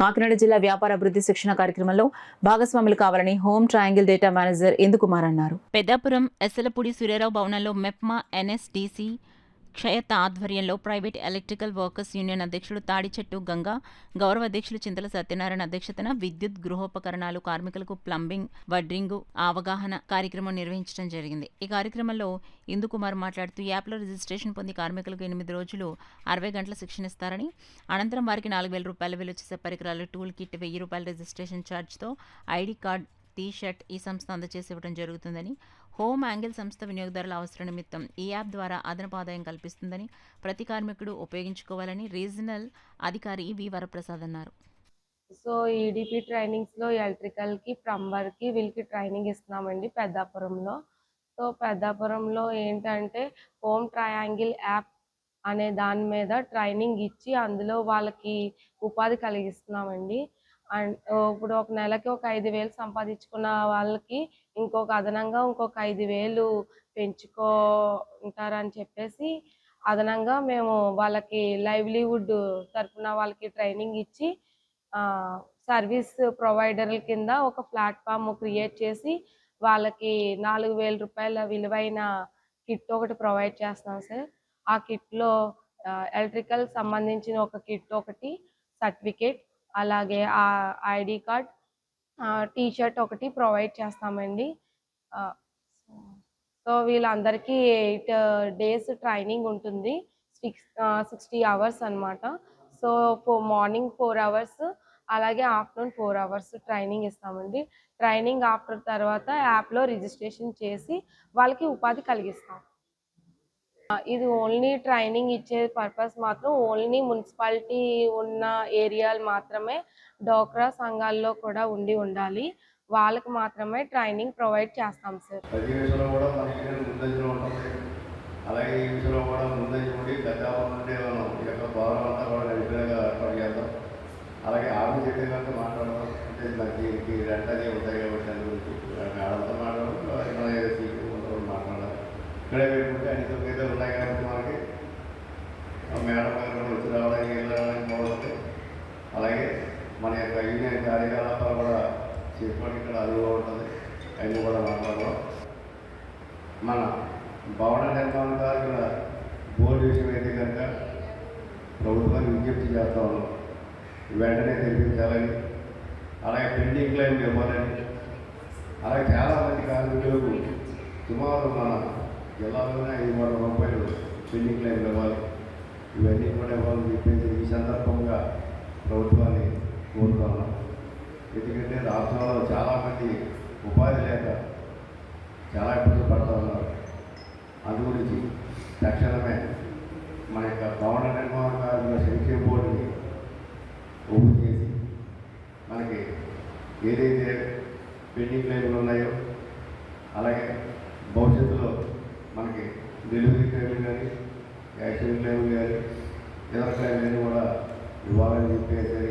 కాకినాడ జిల్లా వ్యాపార అభివృద్ధి శిక్షణ కార్యక్రమంలో భాగస్వాములు కావాలని హోమ్ ట్రయాంగిల్ డేటా మేనేజర్ ఇందుకుమార్ అన్నారు. పెద్దాపురం ఎస్సలపూడి సూర్యారావు భవనంలో మెప్మా ఎన్ఎస్డిసి క్షయత ఆధ్వర్యంలో ప్రైవేట్ ఎలక్ట్రికల్ వర్కర్స్ యూనియన్ అధ్యక్షుడు తాడిచెట్టు గంగా, గౌరవ అధ్యక్షులు చింతల సత్యనారాయణ అధ్యక్షతన విద్యుత్ గృహోపకరణాలు కార్మికులకు ప్లంబింగ్, వడ్రింగు అవగాహన కార్యక్రమం నిర్వహించడం జరిగింది. ఈ కార్యక్రమంలో ఇందుకుమార్ మాట్లాడుతూ యాప్లో రిజిస్ట్రేషన్ పొంది కార్మికులకు 8 రోజులు 60 గంటల శిక్షణ ఇస్తారని, అనంతరం వారికి 4,000 రూపాయల విలువ చేసే పరికరాలు, టూల్ కిట్, 1,000 రూపాయల రిజిస్ట్రేషన్ ఛార్జ్తో ఐడి కార్డ్, టీ-షర్ట్ ఈ సంస్థ అందజేసి ఇవ్వడం జరుగుతుందని, హోమ్ యాంగిల్ సంస్థ వినియోగదారుల అవసరం నిమిత్తం ఈ యాప్ ద్వారా అదనపు ఆదాయం కల్పిస్తుందని, ప్రతి కార్మికుడు ఉపయోగించుకోవాలని రీజనల్ అధికారి వి వరప్రసాద్ అన్నారు. సో ఈడిపి ట్రైనింగ్స్లో ఎలక్ట్రికల్కి, ప్లంబర్కి వీళ్ళకి ట్రైనింగ్ ఇస్తున్నామండి పెద్దాపురంలో. సో పెద్దాపురంలో ఏంటంటే హోమ్ ట్రయాంగిల్ యాప్ అనే దాని మీద ట్రైనింగ్ ఇచ్చి అందులో వాళ్ళకి ఉపాధి కలిగిస్తున్నామండి. అండ్ ఇప్పుడు ఒక నెలకి ఒక 5,000 సంపాదించుకున్న వాళ్ళకి అదనంగా ఇంకొక 5,000 పెంచుకుంటారని చెప్పేసి అదనంగా మేము వాళ్ళకి లైవ్లీవుడ్ తరఫున వాళ్ళకి ట్రైనింగ్ ఇచ్చి సర్వీస్ ప్రొవైడర్ల కింద ఒక ప్లాట్ఫామ్ క్రియేట్ చేసి వాళ్ళకి 4,000 రూపాయల విలువైన కిట్ ఒకటి ప్రొవైడ్ చేస్తాం సార్. ఆ కిట్లో ఎలక్ట్రికల్ సంబంధించిన ఒక కిట్ ఒకటి, సర్టిఫికేట్, అలాగే ఆ ఐడి కార్డ్, టీ-షర్ట్ ఒకటి ప్రొవైడ్ చేస్తామండి. సో వీళ్ళందరికీ 8 days ట్రైనింగ్ ఉంటుంది. 60 hours అన్నమాట. సో మార్నింగ్ 4 hours అలాగే ఆఫ్టర్నూన్ 4 hours ట్రైనింగ్ ఇస్తామండి. ట్రైనింగ్ ఆఫ్టర్ తర్వాత యాప్లో రిజిస్ట్రేషన్ చేసి వాళ్ళకి ఉపాధి కలిగిస్తాం. ఇది ఓన్లీ ట్రైనింగ్ ఇచ్చే పర్పస్ మాత్రం ఓన్లీ మున్సిపాలిటీ ఉన్న ఏరియాలు మాత్రమే, డోక్రా సంఘాల్లో కూడా ఉండాలి. వాళ్ళకి మాత్రమే ట్రైనింగ్ ప్రొవైడ్ చేస్తాం సార్. అలాగే ఆవిడ చెప్పే కనుక మాట్లాడడం అంటే దీనికి రెంట్ అదే ఉంటాయి కాబట్టి దాని గురించి మేడంతో మాట్లాడడం మాట్లాడాలి. ఇక్కడే పెట్టుకుంటే అన్ని తొమ్మిది ఉన్నాయి కాబట్టి మనకి మేడం గారు వచ్చి రావడానికి వెళ్ళడానికి బాగుంటుంది. అలాగే మన యొక్క యూనియన్ కార్యకలాపాలు కూడా చేసుకోవడం ఇక్కడ అందులో ఉంటుంది. అన్నీ కూడా మాట్లాడడం. మన భవన నిర్మాణ కార్మికుల బోర్డు విషయం అయితే కనుక ప్రభుత్వాన్ని విజ్ఞప్తి చేస్తా ఉన్నాం, వెంటనే తెప్పించాలని, అలాగే పెండింగ్ క్లెయిమ్ ఇవ్వాలని. అలాగే చాలామంది కార్మికులకు సుమారు మన జిల్లాలోనే 5,000 రూపాయలు పెండింగ్ క్లెయిమ్ ఇవ్వాలి. ఇవన్నీ కూడా ఇవ్వాలని చెప్పేసి ఈ సందర్భంగా ప్రభుత్వాన్ని కోరుతా ఉన్నాం. ఎందుకంటే రాష్ట్రంలో చాలామంది ఉపాధి లేక చాలా ఇబ్బందులు పడుతూ ఉన్నారు. అందు గురించి తక్షణమే మన యొక్క భవన నిర్మాణ కార్మికుల సంక్షేమ బోర్డుని ఓపెన్ చేసి మనకి ఏదైతే పెండింగ్ క్లెయిమ్లు ఉన్నాయో, అలాగే భవిష్యత్తులో మనకి డెలివరీ క్లెయిమ్లు కానీ, యాక్సిడెంట్ క్లెయిమ్లు కానీ, ఇతర క్లెయిమ్లు కూడా ఇవ్వాలని చెప్పేసి